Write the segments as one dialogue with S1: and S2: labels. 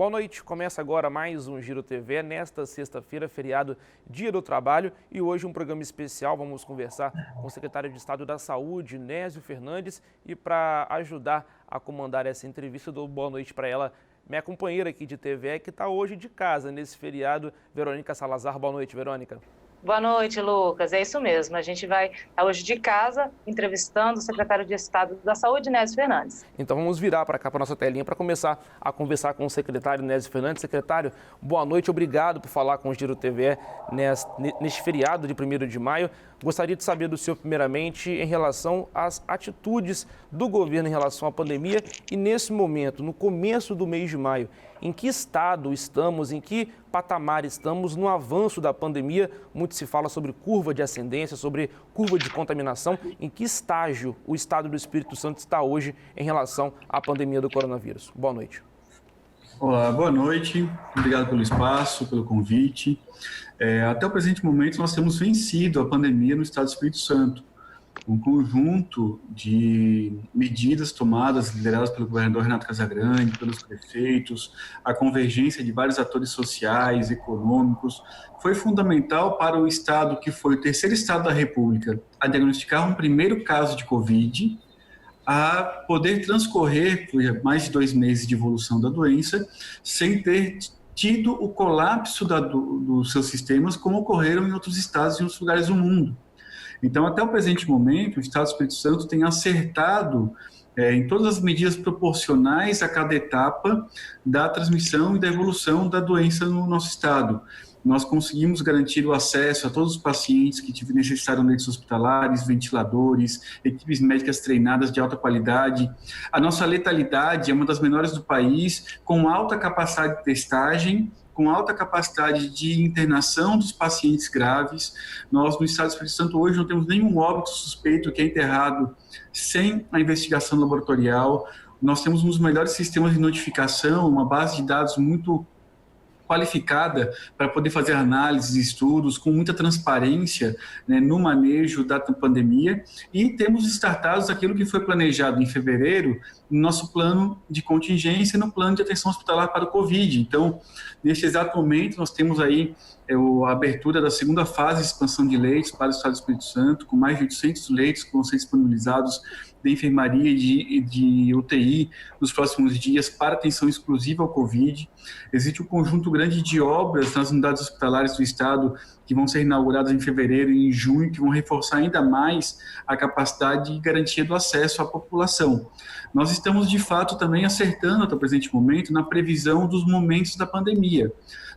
S1: Boa noite, começa agora mais um Giro TV, nesta sexta-feira, feriado, Dia do Trabalho, e hoje um programa especial. Vamos conversar com o secretário de Estado da Saúde, Nésio Fernandes, e para ajudar a comandar essa entrevista, eu dou boa noite para ela, minha companheira aqui de TV, que está hoje de casa nesse feriado, Verônica Salazar. Boa noite, Verônica.
S2: Boa noite, Lucas. É isso mesmo. A gente vai estar hoje de casa entrevistando o secretário de Estado da Saúde, Nésio Fernandes.
S1: Então vamos virar para cá, para a nossa telinha, para começar a conversar com o secretário Nésio Fernandes. Secretário, boa noite, obrigado por falar com o Giro TV neste feriado de 1º de maio. Gostaria de saber do senhor, primeiramente, em relação às atitudes do governo em relação à pandemia e, nesse momento, no começo do mês de maio, em que estado estamos, em que patamar estamos no avanço da pandemia? Muito se fala sobre curva de ascendência, sobre curva de contaminação. Em que estágio o estado do Espírito Santo está hoje em relação à pandemia do coronavírus? Boa noite.
S3: Olá, boa noite. Obrigado pelo espaço, pelo convite. Até o presente momento, nós temos vencido a pandemia no estado do Espírito Santo. Um conjunto de medidas tomadas, lideradas pelo governador Renato Casagrande, pelos prefeitos, a convergência de vários atores sociais, econômicos, foi fundamental para o estado que foi o terceiro estado da República a diagnosticar um primeiro caso de Covid, a poder transcorrer por mais de 2 meses de evolução da doença, sem ter tido o colapso dos seus sistemas, como ocorreram em outros estados e em outros lugares do mundo. Então, até o presente momento, o Estado do Espírito Santo tem acertado em todas as medidas proporcionais a cada etapa da transmissão e da evolução da doença no nosso estado. Nós conseguimos garantir o acesso a todos os pacientes que necessitaram leitos hospitalares, ventiladores, equipes médicas treinadas de alta qualidade. A nossa letalidade é uma das menores do país, com alta capacidade de testagem, com alta capacidade de internação dos pacientes graves. Nós, no estado do Espírito Santo, hoje não temos nenhum óbito suspeito que é enterrado sem a investigação laboratorial. Nós temos um dos melhores sistemas de notificação, uma base de dados muito qualificada para poder fazer análises e estudos com muita transparência, né, no manejo da pandemia, e temos startados aquilo que foi planejado em fevereiro no nosso plano de contingência, no plano de atenção hospitalar para o Covid. Então, neste exato momento, nós temos aí a abertura da segunda fase de expansão de leitos para o Estado do Espírito Santo, com mais de 800 leitos que vão ser disponibilizados de enfermaria e de UTI nos próximos dias para atenção exclusiva ao Covid. Existe um conjunto grande de obras nas unidades hospitalares do Estado que vão ser inauguradas em fevereiro e em junho, que vão reforçar ainda mais a capacidade e garantia do acesso à população. Nós estamos, de fato, também acertando, até o presente momento, na previsão dos momentos da pandemia.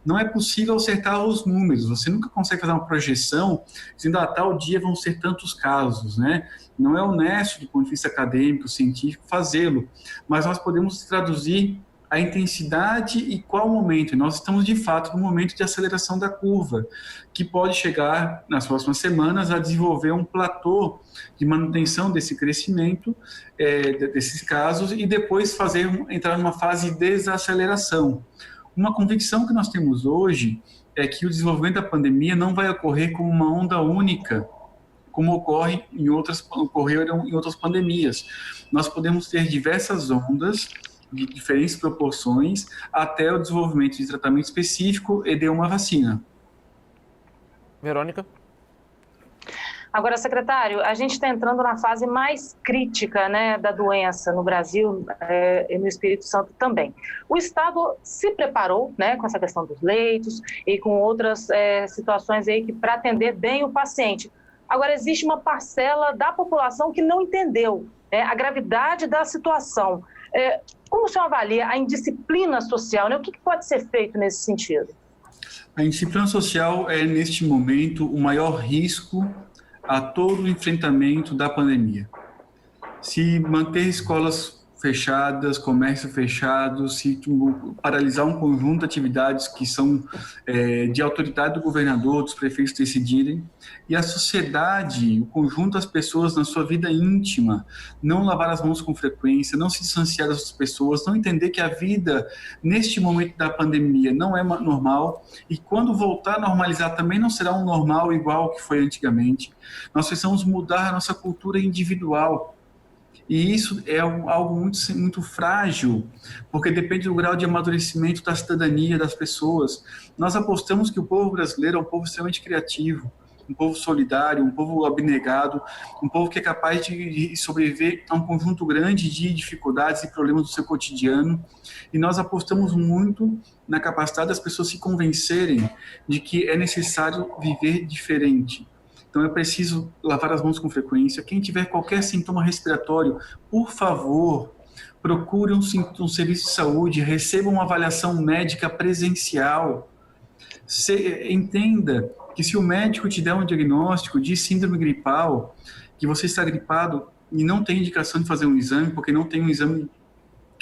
S3: Não é possível acertar os números, você nunca consegue fazer uma projeção dizendo, tal dia vão ser tantos casos, né? Não é honesto, do ponto de vista acadêmico, científico, fazê-lo, mas nós podemos traduzir a intensidade e qual momento. E nós estamos, de fato, no momento de aceleração da curva, que pode chegar, nas próximas semanas, a desenvolver um platô de manutenção desse crescimento, desses casos, e depois entrar numa fase de desaceleração. Uma convicção que nós temos hoje é que o desenvolvimento da pandemia não vai ocorrer como uma onda única, como ocorreram em outras pandemias. Nós podemos ter diversas ondas de diferentes proporções até o desenvolvimento de tratamento específico e de uma vacina.
S1: Verônica?
S2: Agora, secretário, a gente está entrando na fase mais crítica, né, da doença no Brasil e no Espírito Santo também. O Estado se preparou, né, com essa questão dos leitos e com outras situações aí para atender bem o paciente. Agora, existe uma parcela da população que não entendeu, né, a gravidade da situação. Como o senhor avalia a indisciplina social, né? O que pode ser feito nesse sentido?
S3: A indisciplina social é, neste momento, o maior risco a todo o enfrentamento da pandemia. Se manter escolas fechadas, comércio fechado, se paralisar um conjunto de atividades que são de autoridade do governador, dos prefeitos decidirem, e a sociedade, o conjunto das pessoas na sua vida íntima, não lavar as mãos com frequência, não se distanciar das outras pessoas, não entender que a vida, neste momento da pandemia, não é normal, e quando voltar a normalizar também não será um normal igual ao que foi antigamente. Nós precisamos mudar a nossa cultura individual. E isso é algo muito frágil, porque depende do grau de amadurecimento da cidadania das pessoas. Nós apostamos que o povo brasileiro é um povo extremamente criativo, um povo solidário, um povo abnegado, um povo que é capaz de sobreviver a um conjunto grande de dificuldades e problemas do seu cotidiano. E nós apostamos muito na capacidade das pessoas se convencerem de que é necessário viver diferente. Então é preciso lavar as mãos com frequência. Quem tiver qualquer sintoma respiratório, por favor, procure um serviço de saúde, receba uma avaliação médica presencial. Entenda que se o médico te der um diagnóstico de síndrome gripal, que você está gripado e não tem indicação de fazer um exame, porque não tem um exame,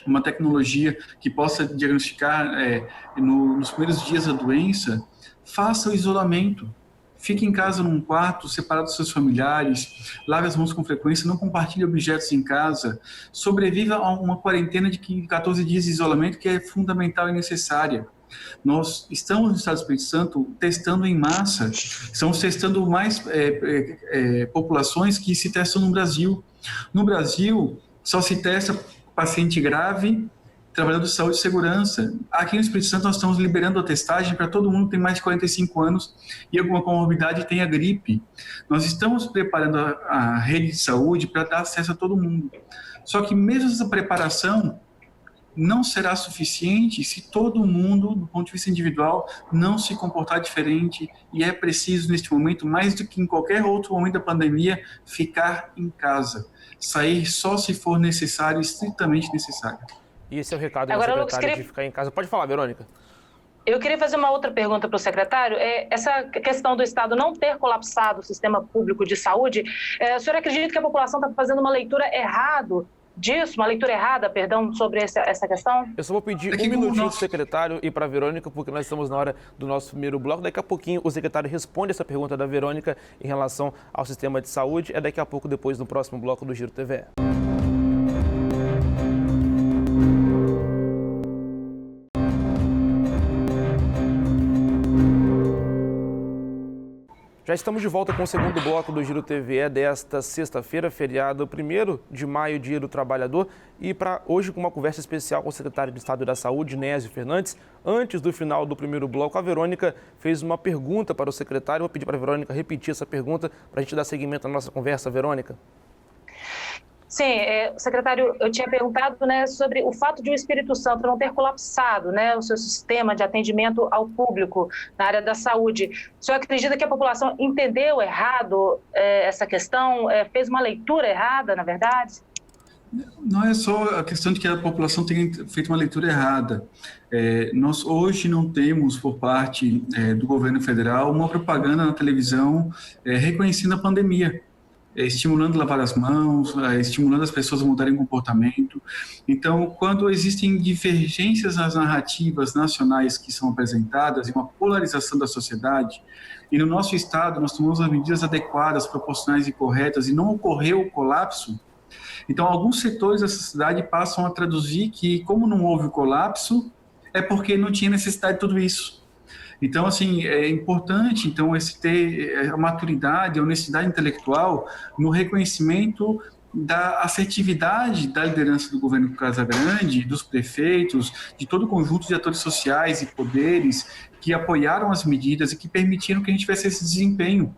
S3: uma tecnologia que possa diagnosticar nos primeiros dias da doença, faça o isolamento. Fique em casa num quarto, separado dos seus familiares, lave as mãos com frequência, não compartilhe objetos em casa, sobreviva a uma quarentena de 14 dias de isolamento que é fundamental e necessária. Nós estamos no Estado do Espírito Santo testando em massa, estamos testando mais populações que se testam no Brasil. No Brasil, só se testa paciente grave, trabalhador de saúde e segurança. Aqui no Espírito Santo nós estamos liberando a testagem para todo mundo que tem mais de 45 anos e alguma comorbidade tenha gripe. Nós estamos preparando a rede de saúde para dar acesso a todo mundo. Só que mesmo essa preparação não será suficiente se todo mundo, do ponto de vista individual, não se comportar diferente, e é preciso, neste momento, mais do que em qualquer outro momento da pandemia, ficar em casa. Sair só se for necessário, estritamente necessário.
S1: E esse é o recado do secretário de ficar em casa. Pode falar, Verônica.
S2: Eu queria fazer uma outra pergunta para o secretário. Essa questão do Estado não ter colapsado o sistema público de saúde, o senhor acredita que a população está fazendo uma leitura errada sobre essa questão?
S1: Eu só vou pedir um minutinho para o secretário e para a Verônica, porque nós estamos na hora do nosso primeiro bloco. Daqui a pouquinho o secretário responde essa pergunta da Verônica em relação ao sistema de saúde. É daqui a pouco, depois, no próximo bloco do Giro TVE. Já estamos de volta com o segundo bloco do Giro TVE desta sexta-feira, feriado 1º de maio, Dia do Trabalhador, e para hoje com uma conversa especial com o secretário de Estado da Saúde, Nésio Fernandes. Antes do final do primeiro bloco, a Verônica fez uma pergunta para o secretário. Vou pedir para a Verônica repetir essa pergunta para a gente dar seguimento à nossa conversa. Verônica.
S2: Sim, secretário, eu tinha perguntado, sobre o fato de o Espírito Santo não ter colapsado, o seu sistema de atendimento ao público na área da saúde. O senhor acredita que a população entendeu errado essa questão, fez uma leitura errada, na verdade?
S3: Não é só a questão de que a população tenha feito uma leitura errada. Nós hoje não temos, por parte do governo federal, uma propaganda na televisão reconhecendo a pandemia, estimulando lavar as mãos, estimulando as pessoas a mudarem comportamento. Então, quando existem divergências nas narrativas nacionais que são apresentadas e uma polarização da sociedade, e no nosso estado nós tomamos as medidas adequadas, proporcionais e corretas, e não ocorreu o colapso, então alguns setores da sociedade passam a traduzir que, como não houve o colapso, é porque não tinha necessidade de tudo isso. Então, assim, é importante ter a maturidade, a honestidade intelectual no reconhecimento da assertividade da liderança do governo Casagrande, dos prefeitos, de todo o conjunto de atores sociais e poderes que apoiaram as medidas e que permitiram que a gente tivesse esse desempenho.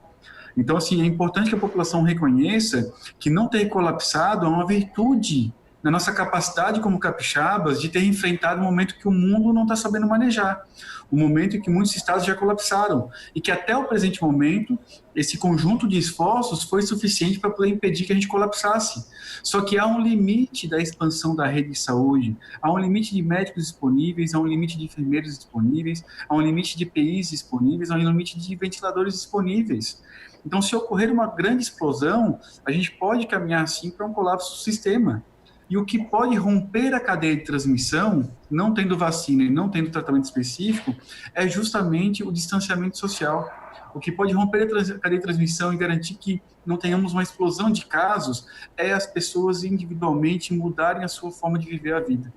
S3: Então, assim, é importante que a população reconheça que não ter colapsado é uma virtude na nossa capacidade como capixabas de ter enfrentado um momento que o mundo não está sabendo manejar, um momento em que muitos estados já colapsaram e que até o presente momento esse conjunto de esforços foi suficiente para poder impedir que a gente colapsasse. Só que há um limite da expansão da rede de saúde, há um limite de médicos disponíveis, há um limite de enfermeiros disponíveis, há um limite de EPIs disponíveis, há um limite de ventiladores disponíveis. Então, se ocorrer uma grande explosão, a gente pode caminhar, sim, para um colapso do sistema. E o que pode romper a cadeia de transmissão, não tendo vacina e não tendo tratamento específico, é justamente o distanciamento social. O que pode romper a cadeia de transmissão e garantir que não tenhamos uma explosão de casos é as pessoas individualmente mudarem a sua forma de viver a vida.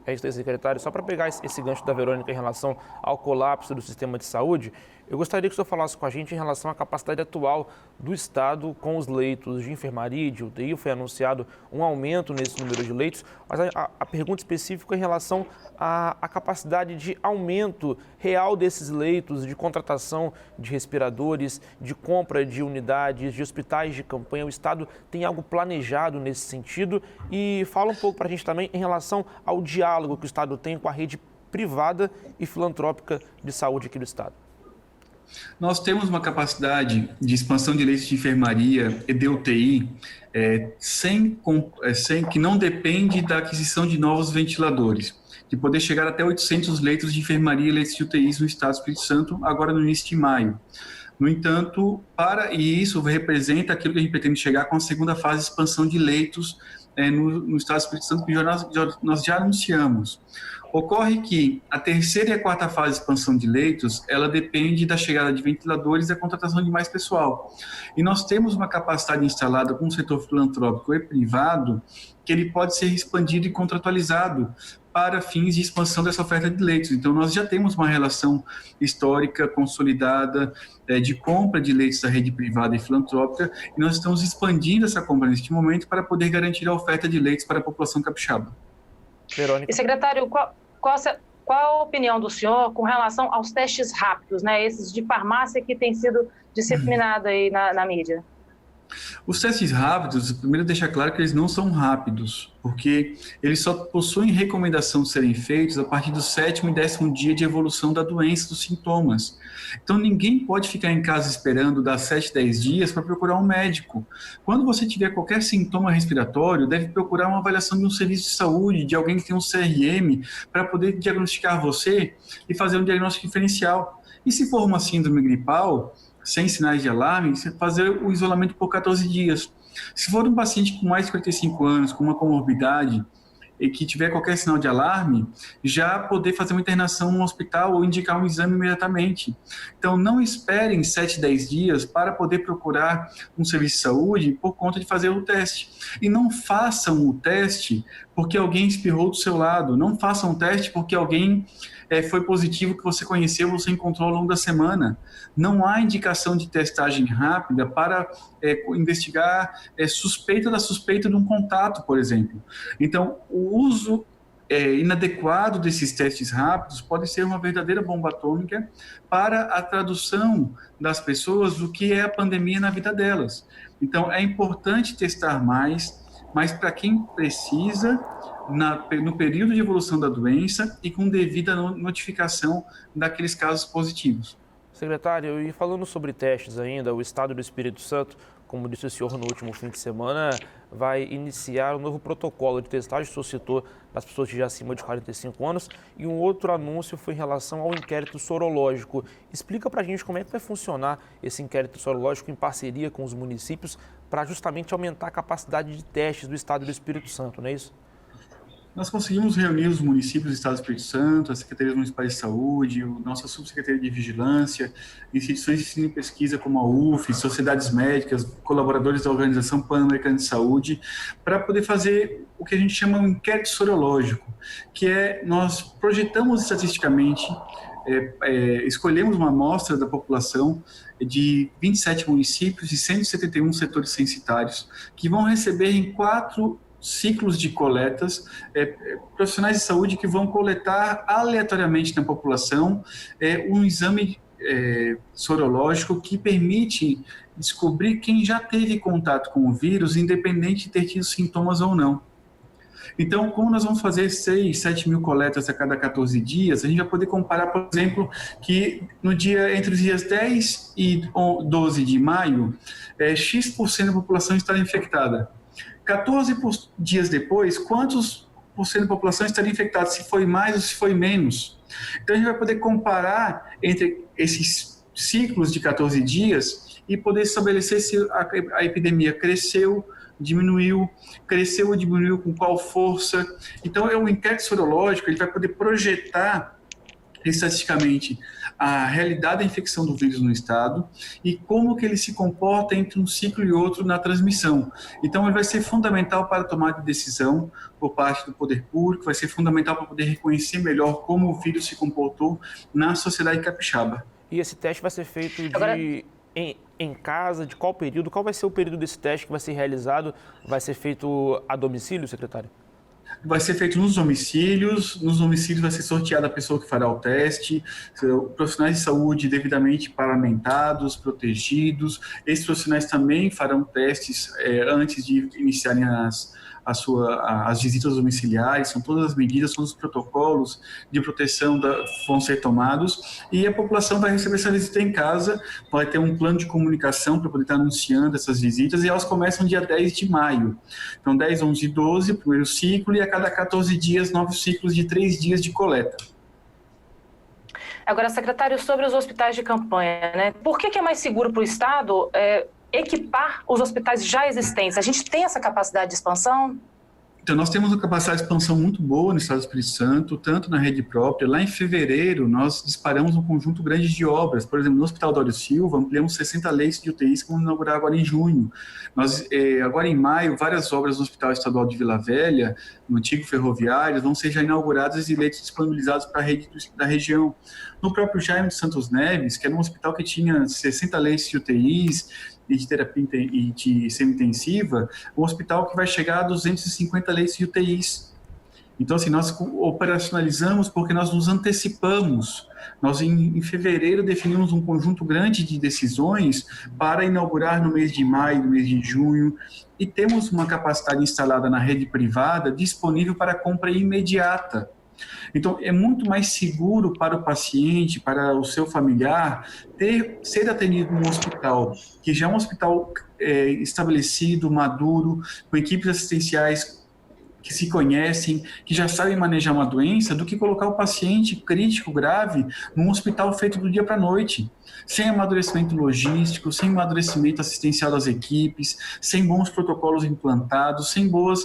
S1: É isso aí, secretário. Só para pegar esse gancho da Verônica em relação ao colapso do sistema de saúde, eu gostaria que o senhor falasse com a gente em relação à capacidade atual do Estado com os leitos de enfermaria e de UTI. Foi anunciado um aumento nesse número de leitos, mas a pergunta específica é em relação à capacidade de aumento real desses leitos, de contratação de respiradores, de compra de unidades, de hospitais de campanha. O Estado tem algo planejado nesse sentido? E fala um pouco para a gente também em relação ao diálogo que o Estado tem com a rede privada e filantrópica de saúde aqui do Estado.
S3: Nós temos uma capacidade de expansão de leitos de enfermaria e de UTI que não depende da aquisição de novos ventiladores, de poder chegar até 800 leitos de enfermaria e leitos de UTIs no Estado do Espírito Santo, agora no início de maio. No entanto, e isso representa aquilo que a gente pretende chegar com a segunda fase de expansão de leitos no Estado do Espírito Santo, que nós já anunciamos. Ocorre que a terceira e a quarta fase de expansão de leitos, ela depende da chegada de ventiladores e da contratação de mais pessoal. E nós temos uma capacidade instalada com o setor filantrópico e privado que ele pode ser expandido e contratualizado para fins de expansão dessa oferta de leitos. Então, nós já temos uma relação histórica consolidada de compra de leitos da rede privada e filantrópica, e nós estamos expandindo essa compra neste momento para poder garantir a oferta de leitos para a população capixaba.
S2: Verônica. E, secretário, qual a opinião do senhor com relação aos testes rápidos, né, esses de farmácia que têm sido disseminados aí na mídia?
S3: Os testes rápidos, primeiro deixar claro que eles não são rápidos, porque eles só possuem recomendação de serem feitos a partir do 7º e 10º dia de evolução da doença, dos sintomas. Então, ninguém pode ficar em casa esperando dar 7, 10 dias para procurar um médico. Quando você tiver qualquer sintoma respiratório, deve procurar uma avaliação de um serviço de saúde, de alguém que tem um CRM, para poder diagnosticar você e fazer um diagnóstico diferencial. E se for uma síndrome gripal, sem sinais de alarme, você fazer o isolamento por 14 dias. Se for um paciente com mais de 45 anos, com uma comorbidade, e que tiver qualquer sinal de alarme, já poder fazer uma internação no hospital ou indicar um exame imediatamente. Então, não esperem 7, 10 dias para poder procurar um serviço de saúde por conta de fazer o teste. E não façam o teste porque alguém espirrou do seu lado. Não façam o teste porque alguém foi positivo que você conheceu, você encontrou ao longo da semana. Não há indicação de testagem rápida para investigar suspeita da suspeita de um contato, por exemplo. Então, o uso inadequado desses testes rápidos pode ser uma verdadeira bomba atômica para a tradução das pessoas do que é a pandemia na vida delas. Então, é importante testar mais, mas para quem precisa, no período de evolução da doença e com devida notificação daqueles casos positivos.
S1: Secretário, e falando sobre testes ainda, o Estado do Espírito Santo, como disse o senhor no último fim de semana, vai iniciar um novo protocolo de testagem, o senhor citou, das pessoas já acima de 45 anos, e um outro anúncio foi em relação ao inquérito sorológico. Explica para a gente como é que vai funcionar esse inquérito sorológico em parceria com os municípios para justamente aumentar a capacidade de testes do Estado do Espírito Santo, não é isso?
S3: Nós conseguimos reunir os municípios do Estado do Espírito Santo, as secretarias municipais de saúde, a nossa subsecretaria de vigilância, instituições de ensino e pesquisa como a UF, sociedades médicas, colaboradores da Organização Pan-Americana de Saúde, para poder fazer o que a gente chama um inquérito sorológico, que nós projetamos estatisticamente, escolhemos uma amostra da população de 27 municípios e 171 setores censitários, que vão receber em 4 ciclos de coletas, profissionais de saúde que vão coletar aleatoriamente na população um exame sorológico que permite descobrir quem já teve contato com o vírus, independente de ter tido sintomas ou não. Então, como nós vamos fazer 6, 7 mil coletas a cada 14 dias, a gente vai poder comparar, por exemplo, que entre os dias 10 e 12 de maio, X% da população estará infectada. 14 dias depois, quantos por cento da população estaria infectada, se foi mais ou se foi menos? Então, a gente vai poder comparar entre esses ciclos de 14 dias e poder estabelecer se a epidemia cresceu, diminuiu, cresceu ou diminuiu com qual força. Então, o inquérito sorológico ele vai poder projetar estatisticamente a realidade da infecção do vírus no estado e como que ele se comporta entre um ciclo e outro na transmissão. Então, ele vai ser fundamental para a tomada de decisão por parte do poder público, vai ser fundamental para poder reconhecer melhor como o vírus se comportou na sociedade capixaba.
S1: E esse teste vai ser feito em casa, de qual período? Qual vai ser o período desse teste que vai ser realizado? Vai ser feito a domicílio, secretário?
S3: Vai ser feito nos domicílios vai ser sorteada a pessoa que fará o teste, profissionais de saúde devidamente paramentados, protegidos. Esses profissionais também farão testes antes de iniciarem as visitas domiciliares, são todas as medidas, todos os protocolos de proteção vão ser tomados e a população vai receber essa visita em casa, vai ter um plano de comunicação para poder estar anunciando essas visitas e elas começam dia 10 de maio. Então, 10, 11 e 12, primeiro ciclo, e a cada 14 dias, novos ciclos de 3 dias de coleta.
S2: Agora, secretário, sobre os hospitais de campanha, né? Por que é mais seguro para o Estado equipar os hospitais já existentes? A gente tem essa capacidade de expansão?
S3: Então, nós temos uma capacidade de expansão muito boa no Estado do Espírito Santo, tanto na rede própria. Lá em fevereiro, nós disparamos um conjunto grande de obras. Por exemplo, no Hospital Dório Silva, ampliamos 60 leitos de UTIs que vamos inaugurar agora em junho. Nós, agora em maio, várias obras no Hospital Estadual de Vila Velha, no antigo ferroviário, vão ser já inauguradas e leitos disponibilizados para a rede da região. No próprio Jaime de Santos Neves, que era um hospital que tinha 60 leitos de UTIs, e de terapia e de semi-intensiva, um hospital que vai chegar a 250 leitos de UTIs. Então, assim, nós operacionalizamos porque nós nos antecipamos. Nós, em fevereiro, definimos um conjunto grande de decisões para inaugurar no mês de maio, no mês de junho, e temos uma capacidade instalada na rede privada disponível para compra imediata. Então, é muito mais seguro para o paciente, para o seu familiar, ser atendido num hospital, que já é um hospital estabelecido, maduro, com equipes assistenciais que se conhecem, que já sabem manejar uma doença, do que colocar o paciente crítico, grave, num hospital feito do dia para a noite, sem amadurecimento logístico, sem amadurecimento assistencial das equipes, sem bons protocolos implantados, sem boas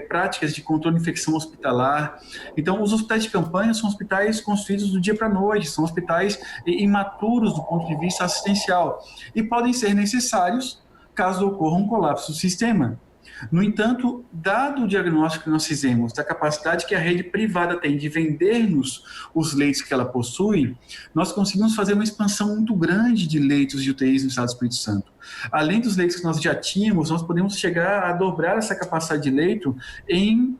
S3: práticas de controle de infecção hospitalar. Então, os hospitais de campanha são hospitais construídos do dia para a noite, são hospitais imaturos do ponto de vista assistencial e podem ser necessários caso ocorra um colapso do sistema. No entanto, dado o diagnóstico que nós fizemos da capacidade que a rede privada tem de vender-nos os leitos que ela possui, nós conseguimos fazer uma expansão muito grande de leitos de UTIs no Estado do Espírito Santo. Além dos leitos que nós já tínhamos, nós podemos chegar a dobrar essa capacidade de leito em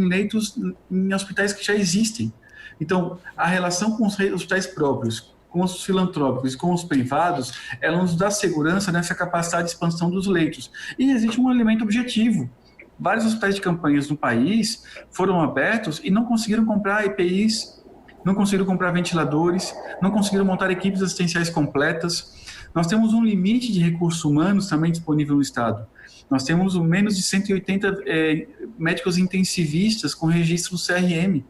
S3: leitos em hospitais que já existem. Então, a relação com os hospitais próprios, com os filantrópicos e com os privados, ela nos dá segurança nessa capacidade de expansão dos leitos. E existe um elemento objetivo. Vários hospitais de campanhas no país foram abertos e não conseguiram comprar EPIs, não conseguiram comprar ventiladores, não conseguiram montar equipes assistenciais completas. Nós temos um limite de recursos humanos também disponível no Estado. Nós temos menos de 180 médicos intensivistas com registro no CRM.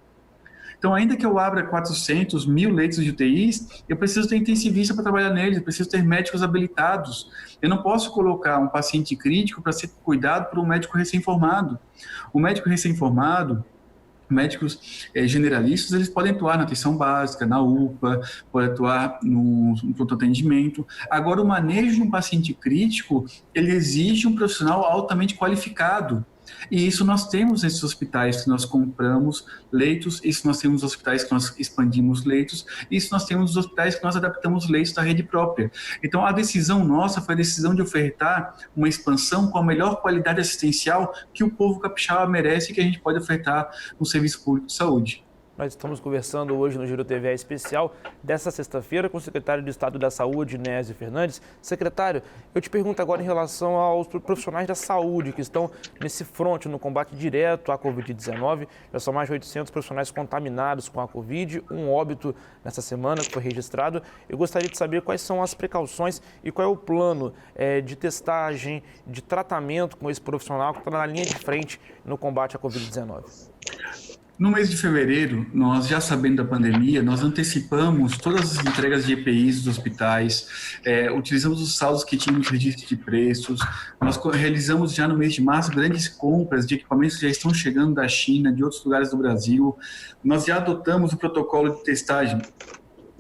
S3: Então, ainda que eu abra 400, 1.000 leitos de UTIs, eu preciso ter intensivista para trabalhar neles, eu preciso ter médicos habilitados. Eu não posso colocar um paciente crítico para ser cuidado por um médico recém-formado. O médico recém-formado, médicos generalistas, eles podem atuar na atenção básica, na UPA, podem atuar no pronto atendimento. Agora, o manejo de um paciente crítico, ele exige um profissional altamente qualificado. E isso nós temos nesses hospitais que nós compramos leitos, isso nós temos hospitais que nós expandimos leitos, isso nós temos os hospitais que nós adaptamos leitos da rede própria. Então, a decisão nossa foi a decisão de ofertar uma expansão com a melhor qualidade assistencial que o povo capixaba merece e que a gente pode ofertar no Serviço Público de Saúde.
S1: Nós estamos conversando hoje no Giro TV especial dessa sexta-feira com o secretário de Estado da Saúde, Nésio Fernandes. Secretário, eu te pergunto agora em relação aos profissionais da saúde que estão nesse fronte, no combate direto à Covid-19. Já são mais de 800 profissionais contaminados com a Covid, um óbito nessa semana que foi registrado. Eu gostaria de saber quais são as precauções e qual é o plano de testagem, de tratamento com esse profissional que está na linha de frente no combate à Covid-19.
S3: No mês de fevereiro, nós já sabendo da pandemia, nós antecipamos todas as entregas de EPIs dos hospitais, utilizamos os saldos que tínhamos no registro de preços, nós realizamos já no mês de março grandes compras de equipamentos que já estão chegando da China, de outros lugares do Brasil, nós já adotamos o protocolo de testagem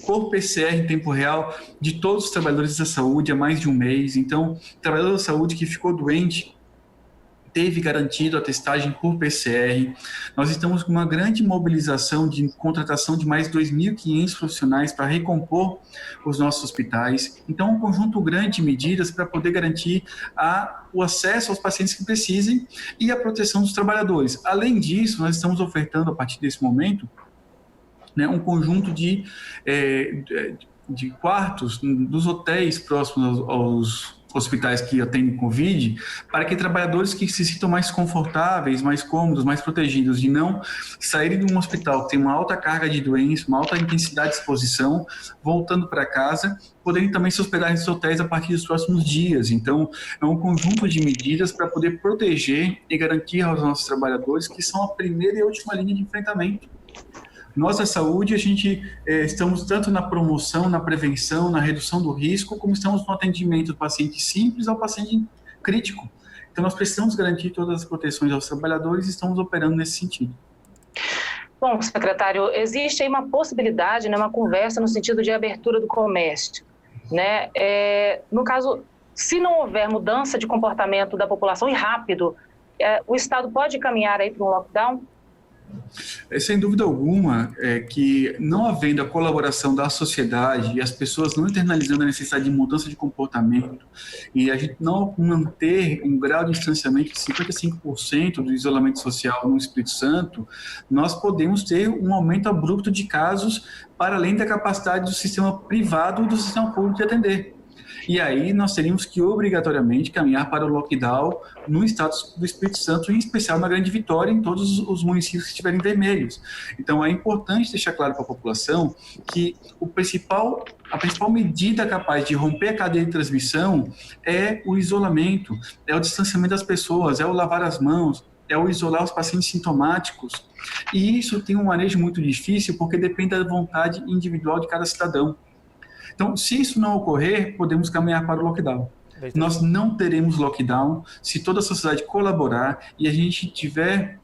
S3: por PCR em tempo real de todos os trabalhadores da saúde há mais de um mês. Então, o trabalhador da saúde que ficou doente teve garantido a testagem por PCR. Nós estamos com uma grande mobilização de contratação de mais 2.500 profissionais para recompor os nossos hospitais. Então, um conjunto grande de medidas para poder garantir o acesso aos pacientes que precisem e a proteção dos trabalhadores. Além disso, nós estamos ofertando, a partir desse momento, um conjunto de quartos dos hotéis próximos aos hospitais que atendem Covid, para que trabalhadores que se sintam mais confortáveis, mais cômodos, mais protegidos, de não saírem de um hospital que tem uma alta carga de doença, uma alta intensidade de exposição, voltando para casa, poderem também se hospedar nesses hotéis a partir dos próximos dias. Então, é um conjunto de medidas para poder proteger e garantir aos nossos trabalhadores que são a primeira e a última linha de enfrentamento. Nós, da saúde, a gente estamos tanto na promoção, na prevenção, na redução do risco, como estamos no atendimento do paciente simples ao paciente crítico. Então, nós precisamos garantir todas as proteções aos trabalhadores e estamos operando nesse sentido.
S2: Bom, secretário, existe aí uma possibilidade, uma conversa no sentido de abertura do comércio, né? No caso, se não houver mudança de comportamento da população e rápido, o Estado pode caminhar aí para um lockdown?
S3: Sem dúvida alguma, que não havendo a colaboração da sociedade e as pessoas não internalizando a necessidade de mudança de comportamento e a gente não manter um grau de distanciamento de 55% do isolamento social no Espírito Santo, nós podemos ter um aumento abrupto de casos para além da capacidade do sistema privado e do sistema público de atender. E aí nós teríamos que obrigatoriamente caminhar para o lockdown no estado do Espírito Santo, em especial na Grande Vitória, em todos os municípios que estiverem vermelhos. Então é importante deixar claro para a população que a principal medida capaz de romper a cadeia de transmissão é o isolamento, é o distanciamento das pessoas, é o lavar as mãos, é o isolar os pacientes sintomáticos. E isso tem um manejo muito difícil porque depende da vontade individual de cada cidadão. Então, se isso não ocorrer, podemos caminhar para o lockdown. Nós não teremos lockdown se toda a sociedade colaborar e a gente tiver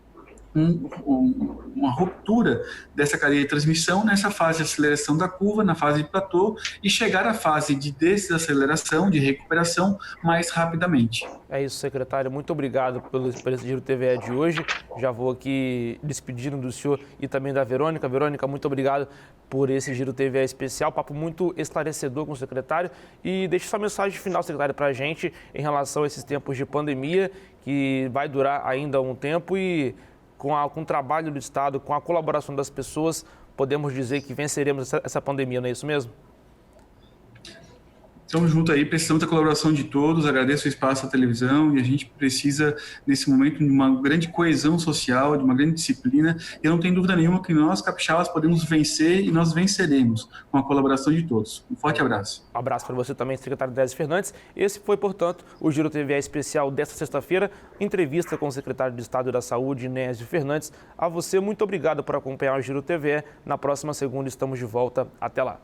S3: uma ruptura dessa cadeia de transmissão nessa fase de aceleração da curva, na fase de platô, e chegar à fase de desaceleração, de recuperação, mais rapidamente.
S1: É isso, secretário. Muito obrigado pelo esse Giro TVE de hoje. Já vou aqui despedindo do senhor e também da Verônica. Verônica, muito obrigado por esse Giro TVE especial. Papo muito esclarecedor com o secretário. E deixe sua mensagem final, secretário, para a gente em relação a esses tempos de pandemia, que vai durar ainda um tempo e com o trabalho do Estado, com a colaboração das pessoas, podemos dizer que venceremos essa pandemia, não é isso mesmo?
S3: Estamos juntos aí, precisamos da colaboração de todos, agradeço o espaço da televisão e a gente precisa, nesse momento, de uma grande coesão social, de uma grande disciplina. E eu não tenho dúvida nenhuma que nós, capixabas, podemos vencer e nós venceremos com a colaboração de todos. Um forte abraço.
S1: Um abraço para você também, secretário Nézio Fernandes. Esse foi, portanto, o Giro TVE especial desta sexta-feira, entrevista com o secretário de Estado da Saúde, Nézio Fernandes. A você, muito obrigado por acompanhar o Giro TVE. Na próxima segunda estamos de volta. Até lá.